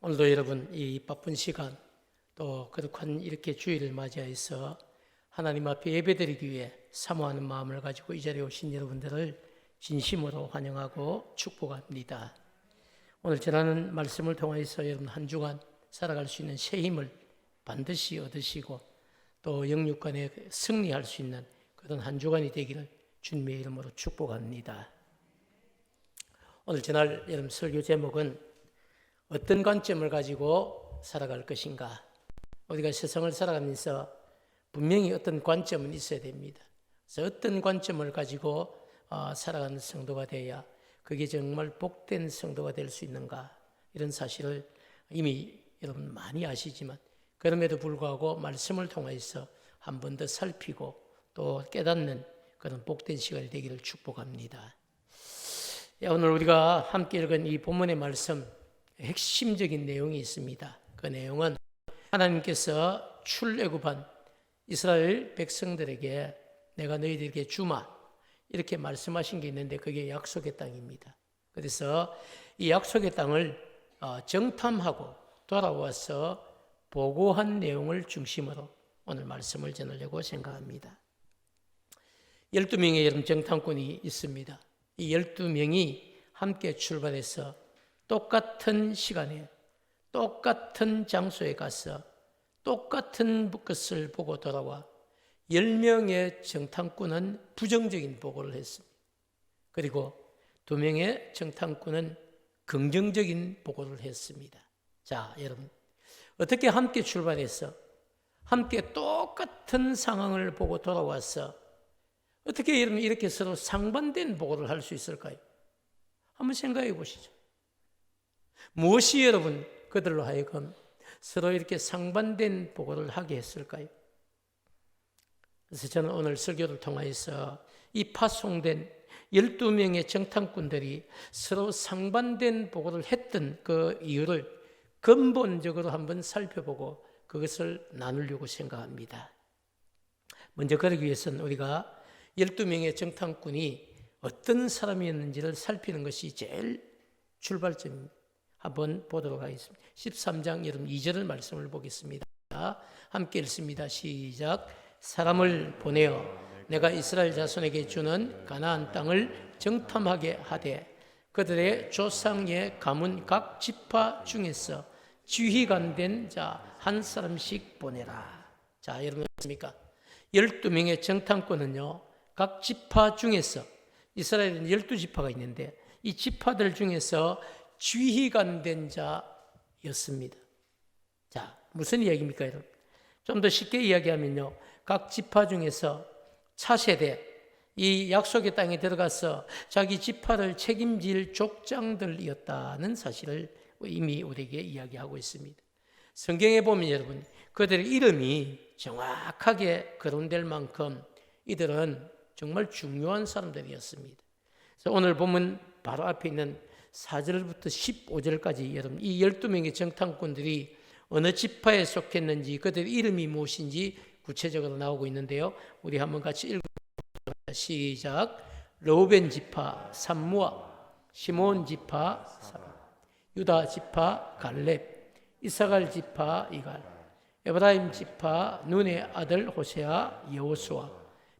오늘도 여러분 이 바쁜 시간 또 거룩한 이렇게 주일을 맞이해서 하나님 앞에 예배드리기 위해 사모하는 마음을 가지고 이 자리에 오신 여러분들을 진심으로 환영하고 축복합니다. 오늘 전하는 말씀을 통해서 여러분 한 주간 살아갈 수 있는 새 힘을 반드시 얻으시고 또 영육간에 승리할 수 있는 그런 한 주간이 되기를 주님의 이름으로 축복합니다. 오늘 전할 여러분 설교 제목은 어떤 관점을 가지고 살아갈 것인가. 우리가 세상을 살아가면서 분명히 어떤 관점은 있어야 됩니다. 그래서 어떤 관점을 가지고 살아가는 성도가 되어야 그게 정말 복된 성도가 될 수 있는가, 이런 사실을 이미 여러분 많이 아시지만 그럼에도 불구하고 말씀을 통해서 한 번 더 살피고 또 깨닫는 그런 복된 시간이 되기를 축복합니다. 오늘 우리가 함께 읽은 이 본문의 말씀, 핵심적인 내용이 있습니다. 그 내용은 하나님께서 출애굽한 이스라엘 백성들에게 내가 너희들에게 주마, 이렇게 말씀하신 게 있는데 그게 약속의 땅입니다. 그래서 이 약속의 땅을 정탐하고 돌아와서 보고한 내용을 중심으로 오늘 말씀을 전하려고 생각합니다. 12명의 여러분 정탐꾼이 있습니다. 이 12명이 함께 출발해서 똑같은 시간에 똑같은 장소에 가서 똑같은 것을 보고 돌아와 10명의 정탐꾼은 부정적인 보고를 했습니다. 그리고 2명의 정탐꾼은 긍정적인 보고를 했습니다. 자, 여러분, 어떻게 함께 출발해서 함께 똑같은 상황을 보고 돌아와서 어떻게 여러분 이렇게 서로 상반된 보고를 할 수 있을까요? 한번 생각해 보시죠. 무엇이 여러분 그들로 하여금 서로 이렇게 상반된 보고를 하게 했을까요? 그래서 저는 오늘 설교를 통해서 이 파송된 12명의 정탐꾼들이 서로 상반된 보고를 했던 그 이유를 근본적으로 한번 살펴보고 그것을 나누려고 생각합니다. 먼저 그러기 위해서는 우리가 12명의 정탐꾼이 어떤 사람이었는지를 살피는 것이 제일 출발점입니다. 한번 보도록 하겠습니다. 13장 여러분 2절 말씀을 보겠습니다. 함께 읽습니다. 시작. 사람을 보내어 내가 이스라엘 자손에게 주는 가나안 땅을 정탐하게 하되 그들의 조상의 가문 각 지파 중에서 지휘관된 자 한 사람씩 보내라. 자, 여러분 아십니까? 12명의 정탐꾼은요, 각 지파 중에서, 이스라엘은 12지파가 있는데 이 지파들 중에서 지휘관된 자였습니다. 자, 무슨 이야기입니까, 여러분? 좀 더 쉽게 이야기하면요, 각 지파 중에서 차세대, 이 약속의 땅에 들어가서 자기 지파를 책임질 족장들이었다는 사실을 이미 우리에게 이야기하고 있습니다. 성경에 보면 여러분, 그들의 이름이 정확하게 거론될 만큼 이들은 정말 중요한 사람들이었습니다. 그래서 오늘 보면 바로 앞에 있는 4절부터 15절까지 여러분 이 12명의 정탐꾼들이 어느 지파에 속했는지 그들의 이름이 무엇인지 구체적으로 나오고 있는데요. 우리 한번 같이 읽어보겠습니다. 시작. 르우벤 지파 삼무아, 시몬 지파 사라, 유다 지파 갈렙, 이사갈 지파 이갈, 에브라임 지파 눈의 아들 호세아 여호수아,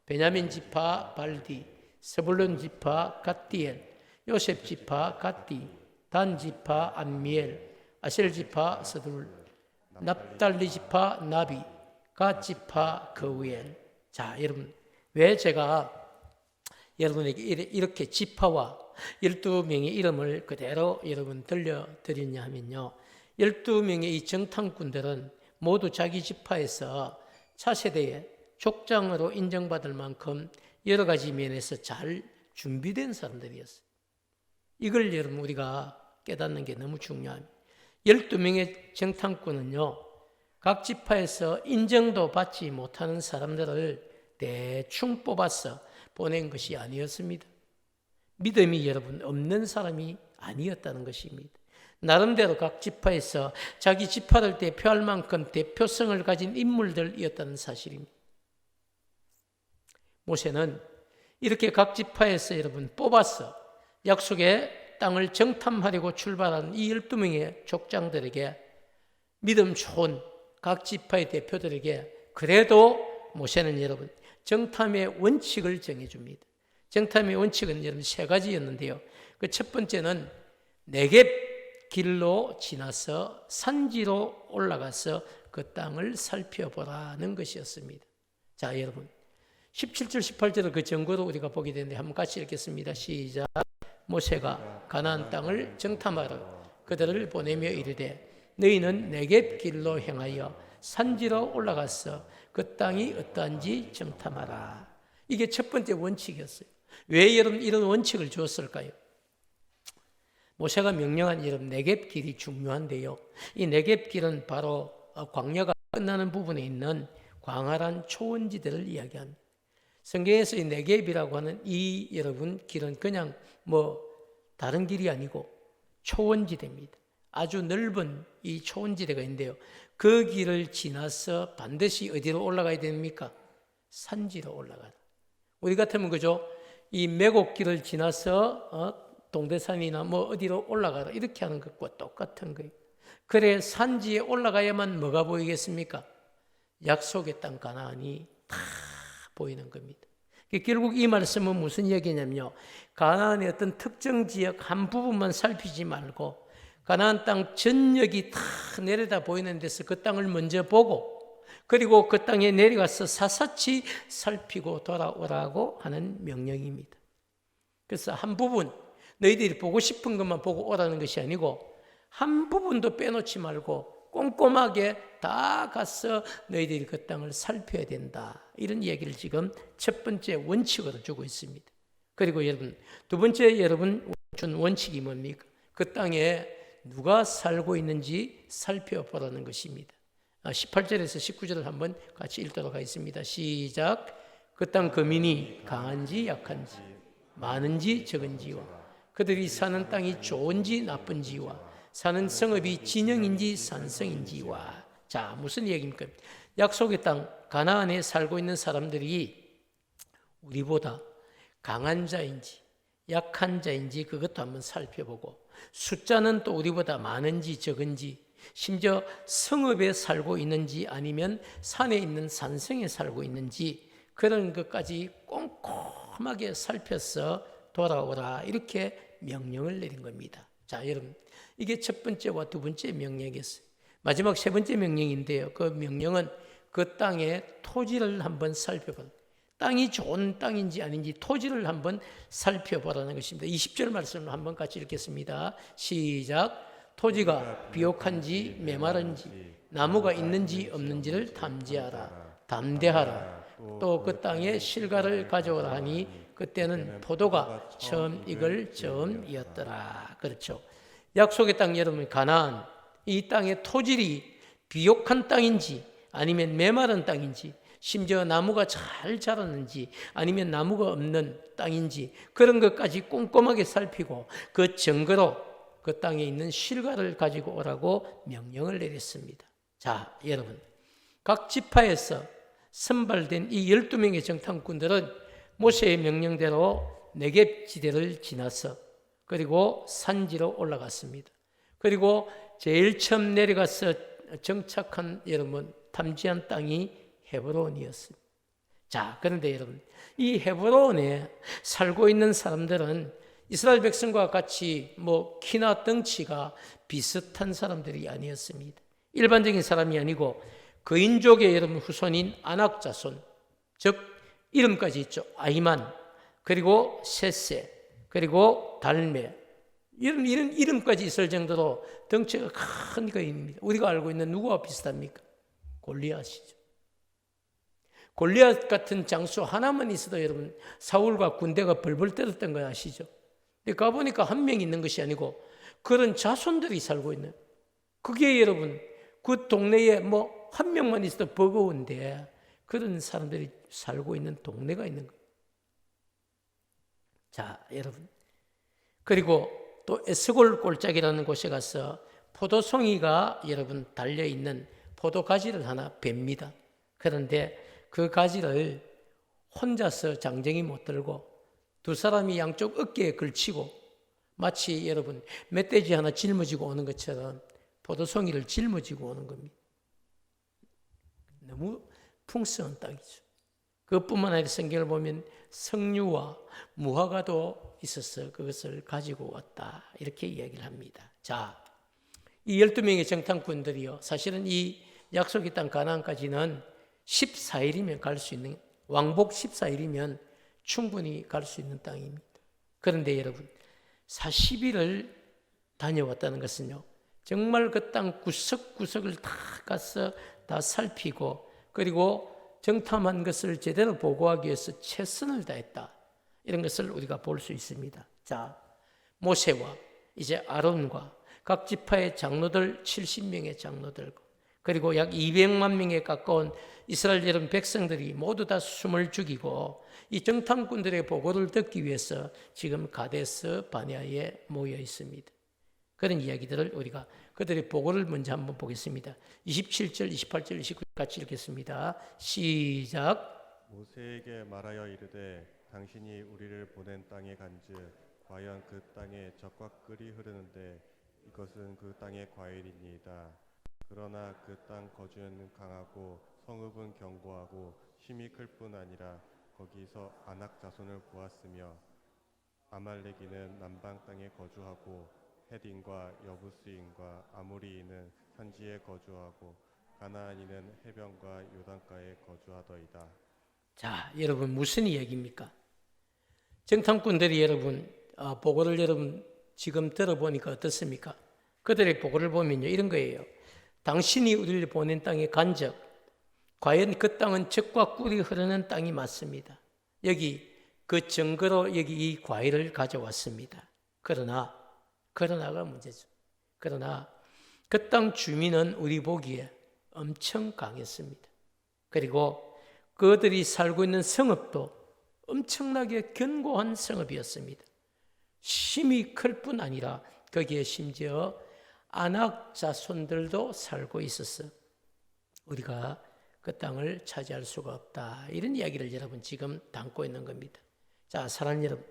베냐민 지파 발디, 스불론 지파 갓디엘, 요셉 지파 갓디, 단 지파 암미엘, 아셀 지파 스둘, 납달리 지파 나비, 갓 지파 거우엘. 자, 여러분, 왜 제가 여러분에게 이렇게 지파와 12명의 이름을 그대로 여러분 들려드렸냐 하면요, 12명의 이 정탐꾼들은 모두 자기 지파에서 차세대에 족장으로 인정받을 만큼 여러 가지 면에서 잘 준비된 사람들이었어요. 이걸 여러분 우리가 깨닫는 게 너무 중요합니다. 12명의 정탐꾼은요, 각 지파에서 인정도 받지 못하는 사람들을 대충 뽑아서 보낸 것이 아니었습니다. 믿음이 여러분 없는 사람이 아니었다는 것입니다. 나름대로 각 지파에서 자기 지파를 대표할 만큼 대표성을 가진 인물들이었다는 사실입니다. 모세는 이렇게 각 지파에서 여러분 뽑아서 약속의 땅을 정탐하려고 출발한 이 12명의 족장들에게, 믿음 좋은 각 지파의 대표들에게 그래도 모세는 여러분 정탐의 원칙을 정해줍니다. 정탐의 원칙은 여러분 세 가지였는데요. 그 첫 번째는 네겝 길로 지나서 산지로 올라가서 그 땅을 살펴보라는 것이었습니다. 자, 여러분 17절 18절의 그 증거도 우리가 보게 되는데 한번 같이 읽겠습니다. 시작. 모세가 가나안 땅을 정탐하러 그들을 보내며 이르되 너희는 네겝 길로 행하여 산지로 올라가서 그 땅이 어떠한지 정탐하라. 이게 첫 번째 원칙이었어요. 왜 여러분 이런 원칙을 주었을까요? 모세가 명령한 여러분 네겝 길이 중요한데요. 이 네겝 길은 바로 광야가 끝나는 부분에 있는 광활한 초원지대를 이야기합니다. 성경에서 이 네겝이라고 하는 이 여러분 길은 그냥 다른 길이 아니고 초원지대입니다. 아주 넓은 이 초원지대가 있는데요. 그 길을 지나서 반드시 어디로 올라가야 됩니까? 산지로 올라가라. 우리 같으면 그죠? 이 매곡길을 지나서 동대산이나 어디로 올라가라 이렇게 하는 것과 똑같은 거예요. 그래 산지에 올라가야만 뭐가 보이겠습니까? 약속의 땅 가나안이 다 보이는 겁니다. 결국 이 말씀은 무슨 얘기냐면요, 가나안의 어떤 특정 지역 한 부분만 살피지 말고 가나안 땅 전역이 다 내려다 보이는 데서 그 땅을 먼저 보고 그리고 그 땅에 내려가서 사사치 살피고 돌아오라고 하는 명령입니다. 그래서 한 부분 너희들이 보고 싶은 것만 보고 오라는 것이 아니고 한 부분도 빼놓지 말고 꼼꼼하게 다 가서 너희들이 그 땅을 살펴야 된다. 이런 얘기를 지금 첫 번째 원칙으로 주고 있습니다. 그리고 여러분 두 번째 여러분 준 원칙이 뭡니까? 그 땅에 누가 살고 있는지 살펴보라는 것입니다. 18절에서 19절을 한번 같이 읽도록 하겠습니다. 시작. 그 땅 거민이 강한지 약한지 많은지 적은지와 그들이 사는 땅이 좋은지 나쁜지와 사는 성읍이 진영인지 산성인지와. 자, 무슨 얘기입니까? 약속의 땅 가나안에 살고 있는 사람들이 우리보다 강한 자인지 약한 자인지 그것도 한번 살펴보고 숫자는 또 우리보다 많은지 적은지 심지어 성읍에 살고 있는지 아니면 산에 있는 산성에 살고 있는지 그런 것까지 꼼꼼하게 살펴서 돌아오라 이렇게 명령을 내린 겁니다. 자, 여러분 이게 첫 번째와 두 번째 명령이었어요. 마지막 세 번째 명령인데요. 그 명령은 그 땅의 토지를 한번 살펴보라. 땅이 좋은 땅인지 아닌지 토지를 한번 살펴보라는 것입니다. 20절 말씀을 한번 같이 읽겠습니다. 시작. 토지가 비옥한지 메마른지 나무가 있는지 없는지를 탐지하라. 담대하라. 또 그 땅에 실과를 가져오라 하니 그때는 포도가 처음 익을 즈음이었더라. 그렇죠. 약속의 땅 여러분 가나안 이 땅의 토질이 비옥한 땅인지 아니면 메마른 땅인지 심지어 나무가 잘 자랐는지 아니면 나무가 없는 땅인지 그런 것까지 꼼꼼하게 살피고 그 증거로 그 땅에 있는 실과를 가지고 오라고 명령을 내렸습니다. 자, 여러분 각 지파에서 선발된 이 12명의 정탐꾼들은 모세의 명령대로 네겝 지대를 지나서 그리고 산지로 올라갔습니다. 그리고 제일 처음 내려가서 정착한 여러분 탐지한 땅이 헤브론이었습니다. 자, 그런데 여러분 이 헤브론에 살고 있는 사람들은 이스라엘 백성과 같이 키나 덩치가 비슷한 사람들이 아니었습니다. 일반적인 사람이 아니고 그인족의 여러분 후손인 아낙 자손, 즉 이름까지 있죠. 아히만, 그리고 셋세, 그리고 달메 이런 이름까지 있을 정도로 덩치가 큰 거인입니다. 우리가 알고 있는 누구와 비슷합니까? 골리앗이죠. 골리앗 같은 장수 하나만 있어도 여러분 사울과 군대가 벌벌 떨었던 거 아시죠? 근데 가보니까 한 명 있는 것이 아니고 그런 자손들이 살고 있는 그게 여러분 그 동네에 한 명만 있어도 버거운데 그런 사람들이 살고 있는 동네가 있는 거예요. 자, 여러분 그리고 또 에스골 골짜기라는 곳에 가서 포도송이가 여러분 달려있는 포도가지를 하나 뵙니다. 그런데 그 가지를 혼자서 장정이 못 들고 두 사람이 양쪽 어깨에 걸치고 마치 여러분 멧돼지 하나 짊어지고 오는 것처럼 포도송이를 짊어지고 오는 겁니다. 너무 풍성한 땅이죠. 그것뿐만 아니라 성경을 보면 석류와 무화과도 있어서 그것을 가지고 왔다 이렇게 이야기를 합니다. 자, 이 12명의 정탐꾼들이요, 사실은 이 약속의 땅 가나안까지는 14일이면 갈 수 있는, 왕복 14일이면 충분히 갈 수 있는 땅입니다. 그런데 여러분 40일을 다녀왔다는 것은요, 정말 그 땅 구석구석을 다 가서 다 살피고 그리고 정탐한 것을 제대로 보고하기 위해서 최선을 다했다, 이런 것을 우리가 볼 수 있습니다. 자, 모세와 이제 아론과 각 지파의 장로들 70명의 장로들과 그리고 약 200만 명에 가까운 이스라엘 여러분 백성들이 모두 다 숨을 죽이고 이 정탐꾼들의 보고를 듣기 위해서 지금 가데스 바네아에 모여 있습니다. 그런 이야기들을 우리가 그들의 보고를 먼저 한번 보겠습니다. 27절, 28절, 29절 같이 읽겠습니다. 시작. 모세에게 말하여 이르되 당신이 우리를 보낸 땅에 간즉 과연 그 땅에 젖과 꿀이 흐르는데 이것은 그 땅의 과일이니이다. 그러나 그 땅 거주는 강하고 성읍은 견고하고 힘이 클 뿐 아니라 거기서 아낙 자손을 보았으며 아말렉이는 남방 땅에 거주하고 헤딘과 여부스인과 아모리인은 산지에 거주하고 가나안인은 해변과 요단가에 거주하더이다. 자, 여러분 무슨 이야기입니까? 정탐꾼들이 여러분 보고를 여러분 지금 들어보니까 어떻습니까? 그들의 보고를 보면요, 이런 거예요. 당신이 우리를 보낸 땅에 간적, 과연 그 땅은 젖과 꿀이 흐르는 땅이 맞습니다. 여기 그 증거로 여기 이 과일을 가져왔습니다. 그러나가 문제죠. 그러나 그 땅 주민은 우리 보기에 엄청 강했습니다. 그리고 그들이 살고 있는 성읍도 엄청나게 견고한 성읍이었습니다. 힘이 클 뿐 아니라 거기에 심지어 아낙 자손들도 살고 있었어. 우리가 그 땅을 차지할 수가 없다, 이런 이야기를 여러분 지금 담고 있는 겁니다. 자, 사랑하는 여러분,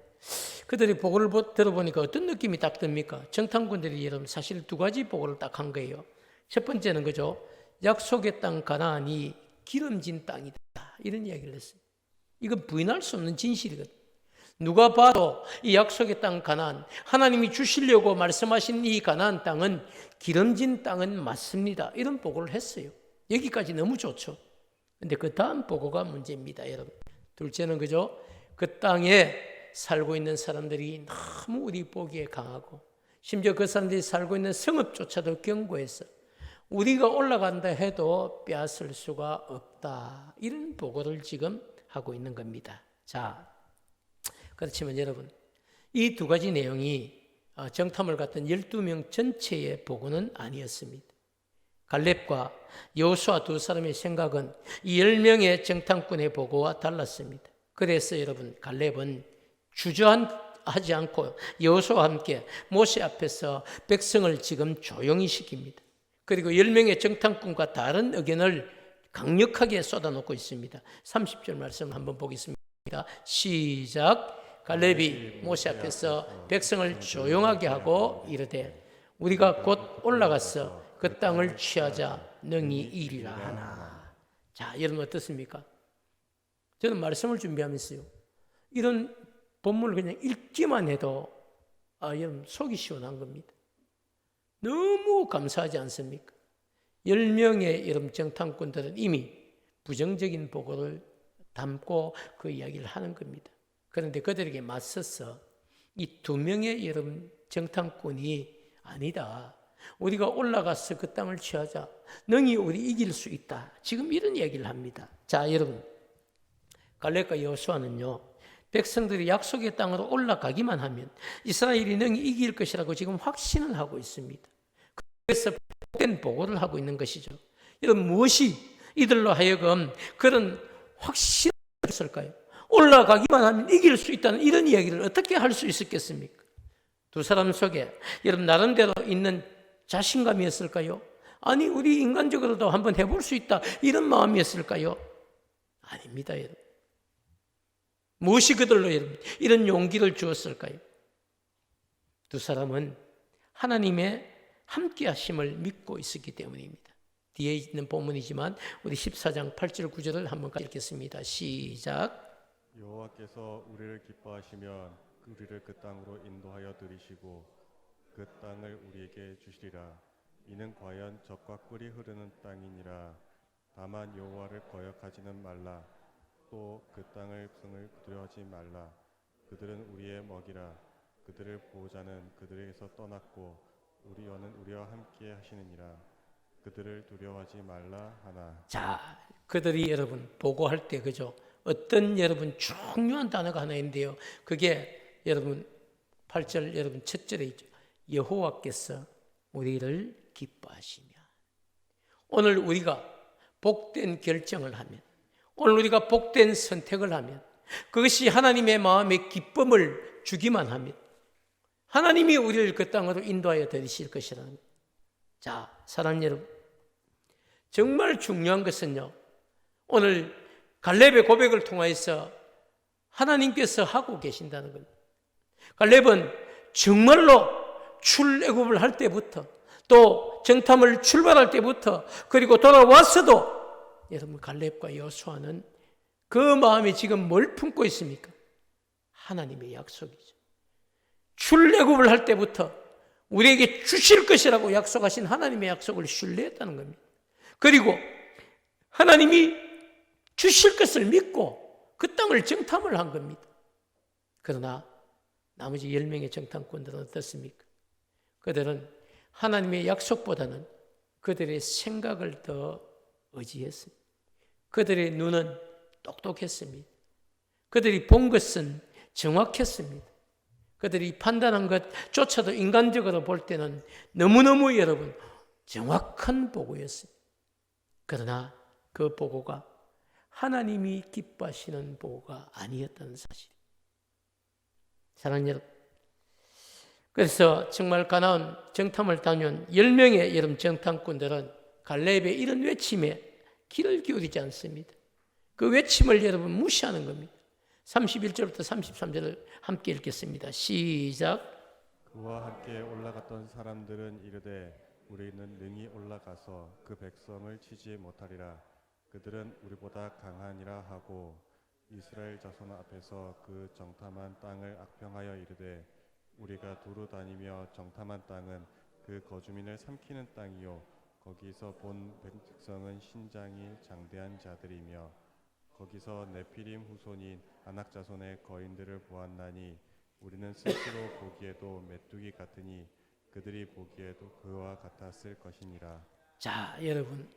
그들이 보고를 들어보니까 어떤 느낌이 딱 듭니까? 정탐꾼들이 여러분 사실 두 가지 보고를 딱 한 거예요. 첫 번째는 그죠, 약속의 땅 가나안이 기름진 땅이다, 이런 이야기를 했어요. 이건 부인할 수 없는 진실이거든. 누가 봐도 이 약속의 땅 가나안, 하나님이 주시려고 말씀하신 이 가나안 땅은 기름진 땅은 맞습니다, 이런 보고를 했어요. 여기까지 너무 좋죠. 근데 그 다음 보고가 문제입니다, 여러분. 둘째는 그죠, 그 땅에 살고 있는 사람들이 너무 우리 보기에 강하고 심지어 그 사람들이 살고 있는 성읍조차도 견고해서 우리가 올라간다 해도 빼앗을 수가 없다, 이런 보고를 지금 하고 있는 겁니다. 자, 그렇지만 여러분, 이 두 가지 내용이 정탐을 갔던 12명 전체의 보고는 아니었습니다. 갈렙과 여호수아 두 사람의 생각은 이 10명의 정탐꾼의 보고와 달랐습니다. 그래서 여러분, 갈렙은 주저하지 않고 여호수아와 함께 모세 앞에서 백성을 지금 조용히 시킵니다. 그리고 10명의 정탐꾼과 다른 의견을 강력하게 쏟아놓고 있습니다. 30절 말씀 한번 보겠습니다. 시작. 갈렙이 모세 앞에서 백성을 조용하게 하고 이르되 우리가 곧 올라가서 그 땅을 취하자 능히 이리라 하나. 자, 여러분 어떻습니까? 저는 말씀을 준비하면서요, 이런 본문을 그냥 읽기만 해도 여러분 속이 시원한 겁니다. 너무 감사하지 않습니까? 10명의 여러분 정탐꾼들은 이미 부정적인 보고를 담고 그 이야기를 하는 겁니다. 그런데 그들에게 맞서서 이 2명의 여러분 정탐꾼이 아니다, 우리가 올라가서 그 땅을 취하자, 능히 우리 이길 수 있다, 지금 이런 이야기를 합니다. 자, 여러분, 갈렙과 여호수아는요, 백성들이 약속의 땅으로 올라가기만 하면 이스라엘이 능히 이길 것이라고 지금 확신을 하고 있습니다. 그래서 복된 보고를 하고 있는 것이죠. 여러분, 무엇이 이들로 하여금 그런 확신을 줬을까요? 올라가기만 하면 이길 수 있다는 이런 이야기를 어떻게 할 수 있었겠습니까? 두 사람 속에 여러분 나름대로 있는 자신감이었을까요? 아니, 우리 인간적으로도 한번 해볼 수 있다, 이런 마음이었을까요? 아닙니다, 여러분. 무엇이 그들로 여러분 이런 용기를 주었을까요? 두 사람은 하나님의 함께 하심을 믿고 있었기 때문입니다. 뒤에 있는 본문이지만 우리 14장 8절 9절을 한번 읽겠습니다. 시작. 여호와께서 우리를 기뻐하시면 우리를 그 땅으로 인도하여 들이시고 그 땅을 우리에게 주시리라. 이는 과연 젖과 꿀이 흐르는 땅이니라. 다만 여호와를 거역하지는 말라. 또 그 땅을 두려워하지 말라. 그들은 우리의 먹이라. 그들을 보호자는 그들에게서 떠났고 우리 여는 우리와 함께 하시느니라. 그들을 두려워하지 말라 하나. 자, 그들이 여러분 보고할 때 그죠? 어떤 여러분 중요한 단어가 하나 있는데요. 그게 여러분 8절 여러분 첫절에 있죠. 여호와께서 우리를 기뻐하시며. 오늘 우리가 복된 결정을 하면, 오늘 우리가 복된 선택을 하면, 그것이 하나님의 마음에 기쁨을 주기만 하면 하나님이 우리를 그 땅으로 인도하여 들이실 것이라는 거예요. 자, 사랑하는 여러분, 정말 중요한 것은요, 오늘 갈렙의 고백을 통하여서 하나님께서 하고 계신다는 겁니다. 갈렙은 정말로 출애굽을 할 때부터, 또 정탐을 출발할 때부터, 그리고 돌아왔어도 여러분 갈렙과 여호수아는 그 마음이 지금 뭘 품고 있습니까? 하나님의 약속이죠. 출애굽을 할 때부터 우리에게 주실 것이라고 약속하신 하나님의 약속을 신뢰했다는 겁니다. 그리고 하나님이 주실 것을 믿고 그 땅을 정탐을 한 겁니다. 그러나 나머지 10명의 정탐꾼들은 어떻습니까? 그들은 하나님의 약속보다는 그들의 생각을 더 의지했습니다. 그들의 눈은 똑똑했습니다. 그들이 본 것은 정확했습니다. 그들이 판단한 것조차도 인간적으로 볼 때는 너무너무 여러분 정확한 보고였습니다. 그러나 그 보고가 하나님이 기뻐하시는 보고가 아니었다는 사실. 사랑하는 여러분, 그래서 정말 가나안 정탐을 다녀온 10명의 여러분 정탐꾼들은 갈렙의 이런 외침에 귀를 기울이지 않습니다. 그 외침을 여러분 무시하는 겁니다. 31절부터 33절을 함께 읽겠습니다. 시작. 그와 함께 올라갔던 사람들은 이르되 우리는 능히 올라가서 그 백성을 치지 못하리라. 그들은 우리보다 강하니라 하고 이스라엘 자손 앞에서 그 정탐한 땅을 악평하여 이르되 우리가 두루 다니며 정탐한 땅은 그 거주민을 삼키는 땅이요 거기서 본 백성은 신장이 장대한 자들이며 거기서 네피림 후손인 아낙 자손의 거인들을 보았나니 우리는 스스로 보기에도 메뚜기 같으니 그들이 보기에도 그와 같았을 것이니라. 자, 여러분,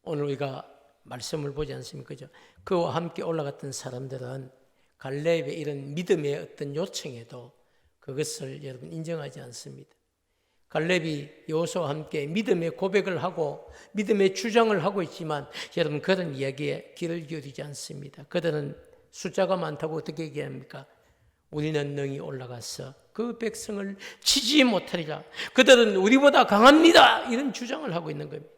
오늘 우리가 말씀을 보지 않습니까? 그죠? 그와 함께 올라갔던 사람들은 갈렙의 이런 믿음의 어떤 요청에도 그것을 여러분 인정하지 않습니다. 갈렙이 여호수아와 함께 믿음의 고백을 하고 믿음의 주장을 하고 있지만 여러분 그런 이야기에 귀를 기울이지 않습니다. 그들은 숫자가 많다고 어떻게 얘기합니까? 우리는 능히 올라가서 그 백성을 치지 못하리라. 그들은 우리보다 강합니다. 이런 주장을 하고 있는 겁니다.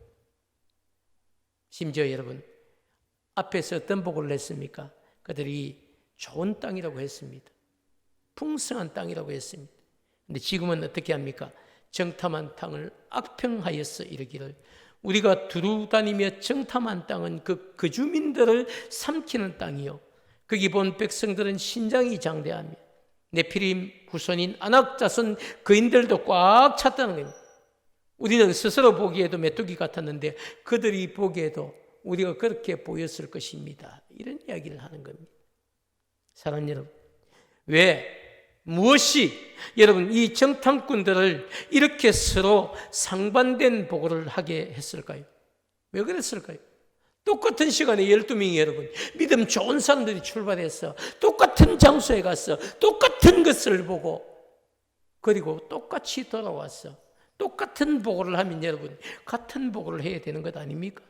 심지어 여러분 앞에서 어떤 보고를 했습니까? 그들이 좋은 땅이라고 했습니다. 풍성한 땅이라고 했습니다. 그런데 지금은 어떻게 합니까? 정탐한 땅을 악평하여서 이르기를 우리가 두루 다니며 정탐한 땅은 그 주민들을 삼키는 땅이요 거기 본 백성들은 신장이 장대하며 네피림 후손인 아낙 자손 거인들도 꽉 찼다는 겁니다. 우리는 스스로 보기에도 메뚜기 같았는데 그들이 보기에도 우리가 그렇게 보였을 것입니다. 이런 이야기를 하는 겁니다. 사랑하는 여러분, 무엇이 여러분 이 정탐꾼들을 이렇게 서로 상반된 보고를 하게 했을까요? 왜 그랬을까요? 똑같은 시간에 12명이 여러분 믿음 좋은 사람들이 출발해서 똑같은 장소에 가서 똑같은 것을 보고 그리고 똑같이 돌아와서 똑같은 보고를 하면 여러분 같은 보고를 해야 되는 것 아닙니까?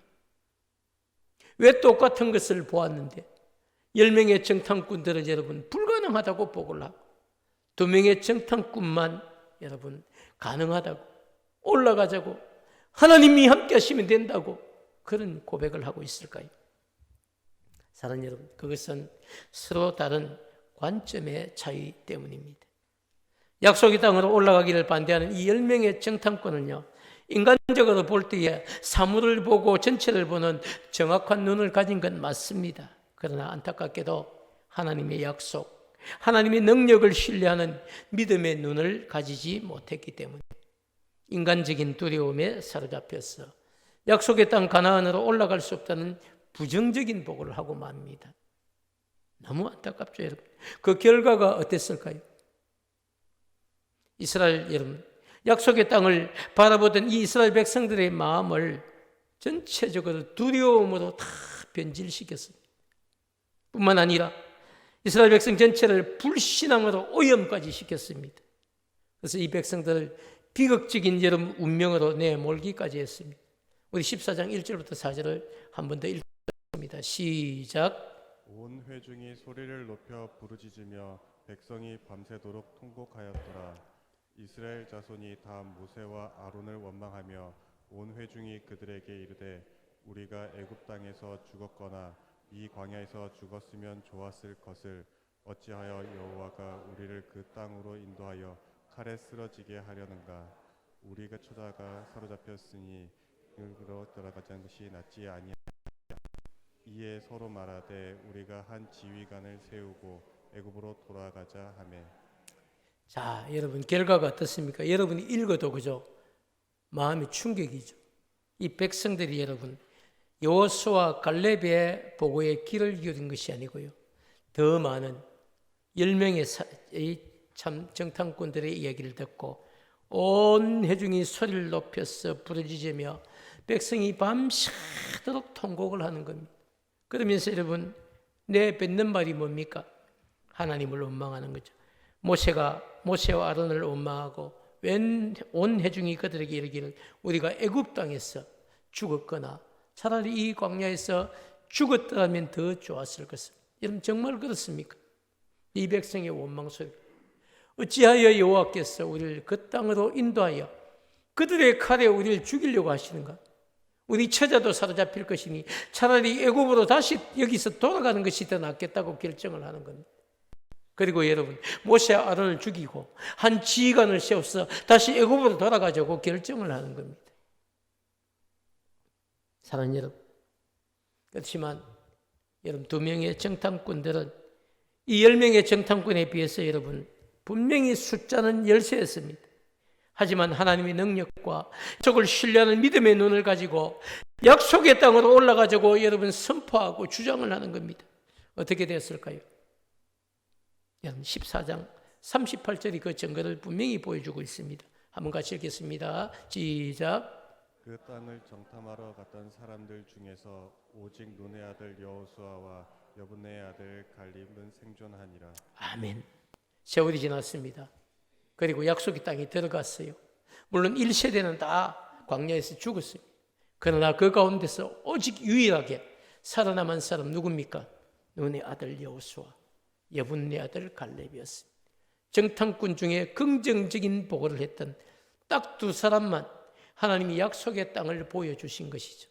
왜 똑같은 것을 보았는데 10명의 정탐꾼들은 여러분 불가능하다고 보고를 하고 2명의 정탐꾼만 여러분 가능하다고 올라가자고 하나님이 함께 하시면 된다고 그런 고백을 하고 있을까요? 사랑하는 여러분, 그것은 서로 다른 관점의 차이 때문입니다. 약속의 땅으로 올라가기를 반대하는 이 10명의 정탐꾼은요, 인간적으로 볼 때에 사물을 보고 전체를 보는 정확한 눈을 가진 건 맞습니다. 그러나 안타깝게도 하나님의 약속, 하나님의 능력을 신뢰하는 믿음의 눈을 가지지 못했기 때문에 인간적인 두려움에 사로잡혀서 약속의 땅 가나안으로 올라갈 수 없다는 부정적인 보고를 하고 맙니다. 너무 안타깝죠, 여러분. 그 결과가 어땠을까요? 이스라엘 여러분, 약속의 땅을 바라보던 이 이스라엘 백성들의 마음을 전체적으로 두려움으로 다 변질시켰습니다. 뿐만 아니라 이스라엘 백성 전체를 불신앙으로 오염까지 시켰습니다. 그래서 이 백성들을 비극적인 여러분 운명으로 내몰기까지 했습니다. 우리 14장 1절부터 4절을 한 번 더 읽습니다. 시작. 온 회중이 소리를 높여 부르짖으며 백성이 밤새도록 통곡하였더라. 이스라엘 자손이 다 모세와 아론을 원망하며 온 회중이 그들에게 이르되 우리가 애굽 땅에서 죽었거나 이 광야에서 죽었으면 좋았을 것을 어찌하여 여호와가 우리를 그 땅으로 인도하여 칼에 쓰러지게 하려는가. 우리가 쳐다가 사로잡혔으니 그로 들어가자는 것이 낫지 아니하냐. 이에 서로 말하되 우리가 한 지휘관을 세우고 애굽으로 돌아가자 하매. 자, 여러분 결과가 어떻습니까? 여러분이 읽어도 그죠? 마음이 충격이죠. 이 백성들이 여러분 여호수아 갈렙의 보고에 귀를 기울인 것이 아니고요, 더 많은 10명의 참 정탐꾼들의 이야기를 듣고 온 회중이 소리를 높여서 부르짖으며 백성이 밤새도록 통곡을 하는 겁니다. 그러면서 여러분 내뱉는 말이 뭡니까? 하나님을 원망하는 거죠. 모세와 아론을 원망하고 온 회중이 그들에게 이르기를 우리가 애굽 땅에서 죽었거나 차라리 이 광야에서 죽었더라면 더 좋았을 것을. 여러분 정말 그렇습니까? 이 백성의 원망 소리. 어찌하여 여호와께서 우리를 그 땅으로 인도하여 그들의 칼에 우리를 죽이려고 하시는가? 우리 처자도 사로잡힐 것이니 차라리 애굽으로 다시 여기서 돌아가는 것이 더 낫겠다고 결정을 하는 겁니다. 그리고 여러분 모세와 아론을 죽이고 한 지휘관을 세워서 다시 애굽으로 돌아가자고 결정을 하는 겁니다. 사랑하는 여러분, 그렇지만 여러분 2명의 정탐꾼들은 이 10명의 정탐꾼에 비해서 여러분 분명히 숫자는 열세였습니다. 하지만 하나님의 능력과 약속을 신뢰하는 믿음의 눈을 가지고 약속의 땅으로 올라가자고 여러분 선포하고 주장을 하는 겁니다. 어떻게 되었을까요? 여러분 14장 38절이 그 증거를 분명히 보여주고 있습니다. 한번 같이 읽겠습니다. 시작. 그 땅을 정탐하러 갔던 사람들 중에서 오직 눈의 아들 여호수아와 여분의 아들 갈렙은 생존하니라. 아멘. 세월이 지났습니다. 그리고 약속의 땅에 들어갔어요. 물론 1세대는 다 광야에서 죽었어요. 그러나 그 가운데서 오직 유일하게 살아남은 사람 누굽니까? 눈의 아들 여호수아, 여분의 아들 갈렙이었습니다. 정탐꾼 중에 긍정적인 보고를 했던 딱 2사람만 하나님이 약속의 땅을 보여주신 것이죠.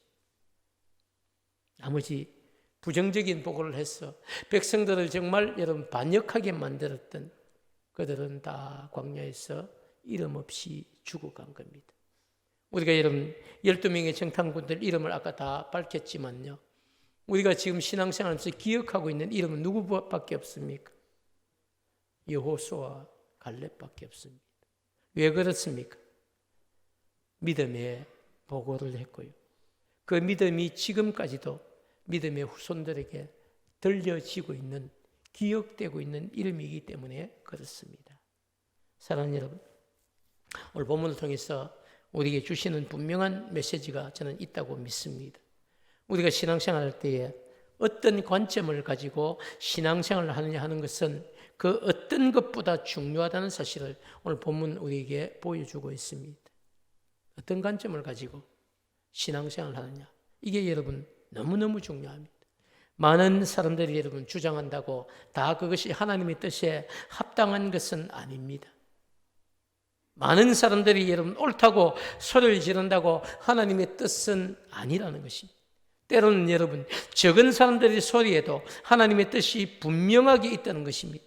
나머지 부정적인 보고를 해서 백성들을 정말 여러분 반역하게 만들었던 그들은 다 광야에서 이름 없이 죽어간 겁니다. 우리가 여러분 12명의 정탐꾼들 이름을 아까 다 밝혔지만요, 우리가 지금 신앙생활에서 기억하고 있는 이름은 누구밖에 없습니까? 여호수아 갈렙밖에 없습니다. 왜 그렇습니까? 믿음의 보고를 했고요, 그 믿음이 지금까지도 믿음의 후손들에게 들려지고 있는, 기억되고 있는 이름이기 때문에 그렇습니다. 사랑하는 여러분, 오늘 본문을 통해서 우리에게 주시는 분명한 메시지가 저는 있다고 믿습니다. 우리가 신앙생활 할 때에 어떤 관점을 가지고 신앙생활을 하느냐 하는 것은 그 어떤 것보다 중요하다는 사실을 오늘 본문 우리에게 보여주고 있습니다. 어떤 관점을 가지고 신앙생활을 하느냐, 이게 여러분 너무너무 중요합니다. 많은 사람들이 여러분 주장한다고 다 그것이 하나님의 뜻에 합당한 것은 아닙니다. 많은 사람들이 여러분 옳다고 소리를 지른다고 하나님의 뜻은 아니라는 것입니다. 때로는 여러분 적은 사람들의 소리에도 하나님의 뜻이 분명하게 있다는 것입니다.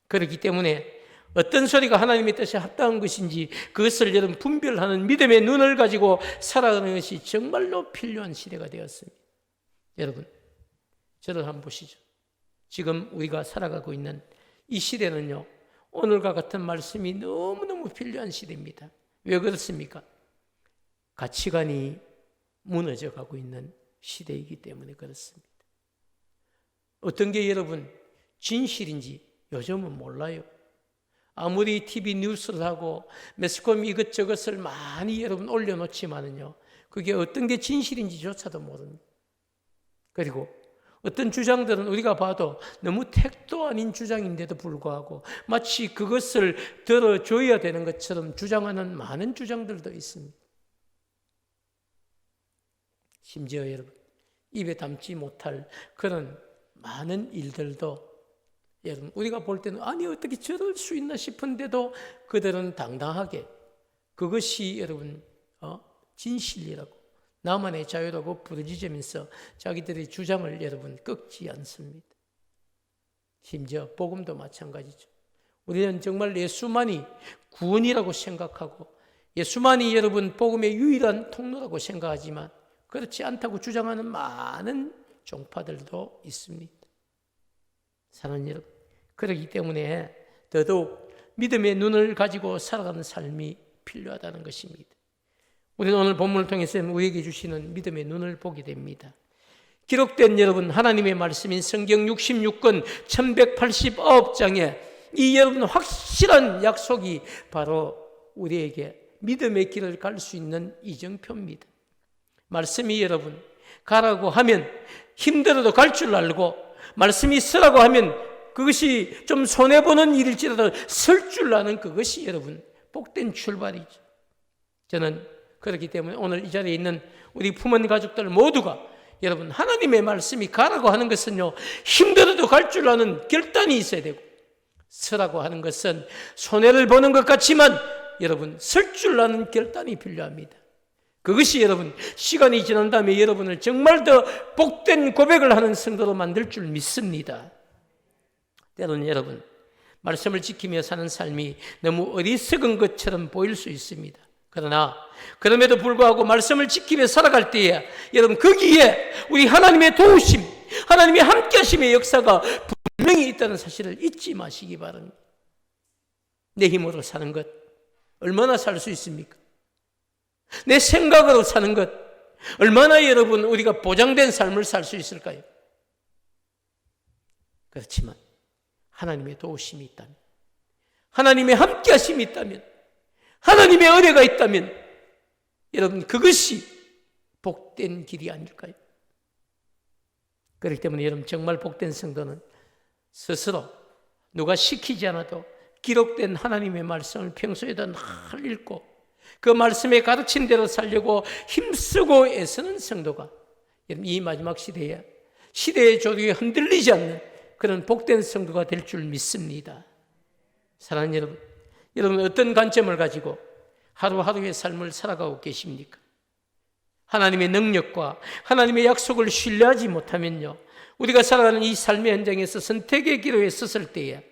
그렇기 때문에 어떤 소리가 하나님의 뜻에 합당한 것인지 그것을 여러분 분별하는 믿음의 눈을 가지고 살아가는 것이 정말로 필요한 시대가 되었습니다. 여러분, 저를 한번 보시죠. 지금 우리가 살아가고 있는 이 시대는요, 오늘과 같은 말씀이 너무너무 필요한 시대입니다. 왜 그렇습니까? 가치관이 무너져 가고 있는 시대이기 때문에 그렇습니다. 어떤 게 여러분 진실인지 요즘은 몰라요. 아무리 TV 뉴스를 하고 매스컴 이것저것을 많이 여러분 올려놓지만은요, 그게 어떤 게 진실인지조차도 모릅니다. 그리고 어떤 주장들은 우리가 봐도 너무 택도 아닌 주장인데도 불구하고 마치 그것을 들어줘야 되는 것처럼 주장하는 많은 주장들도 있습니다. 심지어 여러분, 입에 담지 못할 그런 많은 일들도 여러분 우리가 볼 때는 아니 어떻게 저럴 수 있나 싶은데도 그들은 당당하게 그것이 여러분 진실이라고 나만의 자유라고 부르짖으면서 자기들의 주장을 여러분 꺾지 않습니다. 심지어 복음도 마찬가지죠. 우리는 정말 예수만이 구원이라고 생각하고 예수만이 여러분 복음의 유일한 통로라고 생각하지만 그렇지 않다고 주장하는 많은 종파들도 있습니다. 사랑하는 여러분, 그렇기 때문에 더더욱 믿음의 눈을 가지고 살아가는 삶이 필요하다는 것입니다. 우리는 오늘 본문을 통해서 우리에게 주시는 믿음의 눈을 보게 됩니다. 기록된 여러분 하나님의 말씀인 성경 66권 1189장에 이 여러분 확실한 약속이 바로 우리에게 믿음의 길을 갈 수 있는 이정표입니다. 말씀이 여러분 가라고 하면 힘들어도 갈 줄 알고 말씀이 서라고 하면 그것이 좀 손해보는 일일지라도 설 줄 아는 그것이 여러분 복된 출발이죠. 저는 그렇기 때문에 오늘 이 자리에 있는 우리 부모님 가족들 모두가 여러분 하나님의 말씀이 가라고 하는 것은요 힘들어도 갈 줄 아는 결단이 있어야 되고 서라고 하는 것은 손해를 보는 것 같지만 여러분 설 줄 아는 결단이 필요합니다. 그것이 여러분 시간이 지난 다음에 여러분을 정말 더 복된 고백을 하는 성도로 만들 줄 믿습니다. 때로는 여러분 말씀을 지키며 사는 삶이 너무 어리석은 것처럼 보일 수 있습니다. 그러나 그럼에도 불구하고 말씀을 지키며 살아갈 때에 여러분 거기에 우리 하나님의 도우심, 하나님의 함께하심의 역사가 분명히 있다는 사실을 잊지 마시기 바랍니다. 내 힘으로 사는 것 얼마나 살 수 있습니까? 내 생각으로 사는 것 얼마나 여러분 우리가 보장된 삶을 살 수 있을까요? 그렇지만 하나님의 도우심이 있다면, 하나님의 함께하심이 있다면, 하나님의 은혜가 있다면 여러분 그것이 복된 길이 아닐까요? 그렇기 때문에 여러분 정말 복된 성도는 스스로 누가 시키지 않아도 기록된 하나님의 말씀을 평소에도 늘 읽고 그 말씀에 가르친 대로 살려고 힘쓰고 애쓰는 성도가 여러분 이 마지막 시대의 조류에 흔들리지 않는 그런 복된 성도가 될 줄 믿습니다. 사랑하는 여러분, 여러분 어떤 관점을 가지고 하루하루의 삶을 살아가고 계십니까? 하나님의 능력과 하나님의 약속을 신뢰하지 못하면요 우리가 살아가는 이 삶의 현장에서 선택의 기로에 섰을 때에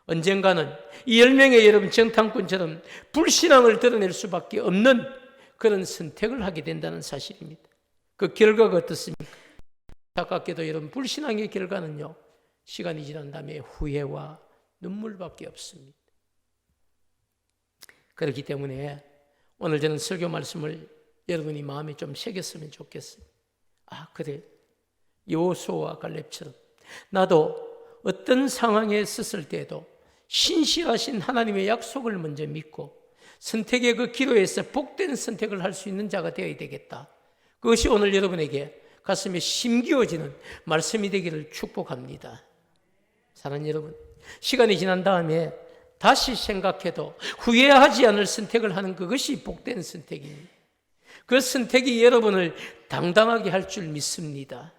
언젠가는 이 10명의 여러분 정탐꾼처럼 불신앙을 드러낼 수밖에 없는 그런 선택을 하게 된다는 사실입니다. 그 결과가 어떻습니까? 안타깝게도 여러분 불신앙의 결과는요 시간이 지난 다음에 후회와 눈물밖에 없습니다. 그렇기 때문에 오늘 저는 설교 말씀을 여러분이 마음에 좀 새겼으면 좋겠어요. 아 그래, 여호수아와 갈렙처럼 나도 어떤 상황에 섰을 때에도 신실하신 하나님의 약속을 먼저 믿고 선택의 그 기로에서 복된 선택을 할 수 있는 자가 되어야 되겠다. 그것이 오늘 여러분에게 가슴에 심기어지는 말씀이 되기를 축복합니다. 사랑하는 여러분, 시간이 지난 다음에 다시 생각해도 후회하지 않을 선택을 하는 그것이 복된 선택입니다. 그 선택이 여러분을 당당하게 할 줄 믿습니다.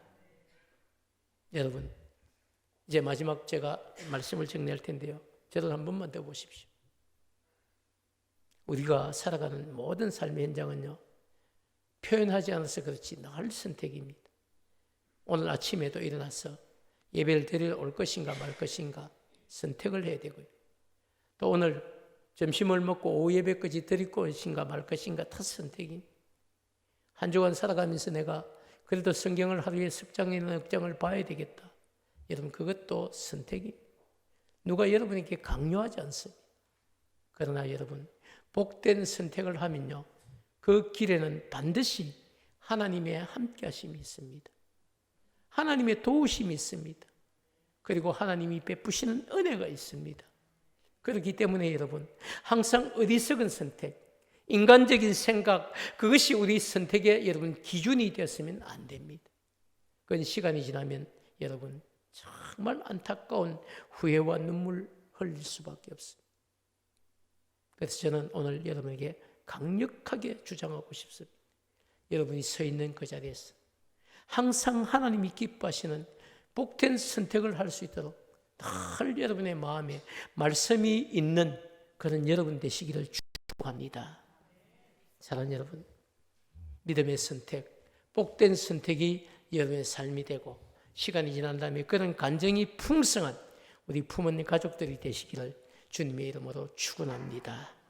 여러분, 이제 마지막 제가 말씀을 정리할 텐데요. 저를 한 번만 더 보십시오. 우리가 살아가는 모든 삶의 현장은요, 표현하지 않아서 그렇지 늘 선택입니다. 오늘 아침에도 일어나서 예배를 드리러 올 것인가 말 것인가 선택을 해야 되고요. 또 오늘 점심을 먹고 오후 예배까지 드릴 것인가 말 것인가 다 선택입니다. 한 주간 살아가면서 내가 그래도 성경을 하루에 석 장이나 넉 장을 봐야 되겠다. 여러분 그것도 선택입니다. 누가 여러분에게 강요하지 않습니다. 그러나 여러분 복된 선택을 하면요, 그 길에는 반드시 하나님의 함께 하심이 있습니다. 하나님의 도우심이 있습니다. 그리고 하나님이 베푸시는 은혜가 있습니다. 그렇기 때문에 여러분 항상 어리석은 선택, 인간적인 생각, 그것이 우리 선택의 여러분 기준이 되었으면 안 됩니다. 그건 시간이 지나면 여러분 정말 안타까운 후회와 눈물 흘릴 수밖에 없습니다. 그래서 저는 오늘 여러분에게 강력하게 주장하고 싶습니다. 여러분이 서 있는 그 자리에서 항상 하나님이 기뻐하시는 복된 선택을 할 수 있도록 늘 여러분의 마음에 말씀이 있는 그런 여러분 되시기를 축복합니다. 사랑하는 여러분, 믿음의 선택, 복된 선택이 여러분의 삶이 되고 시간이 지난 다음에 그런 간증이 풍성한 우리 부모님 가족들이 되시기를 주님의 이름으로 축원합니다.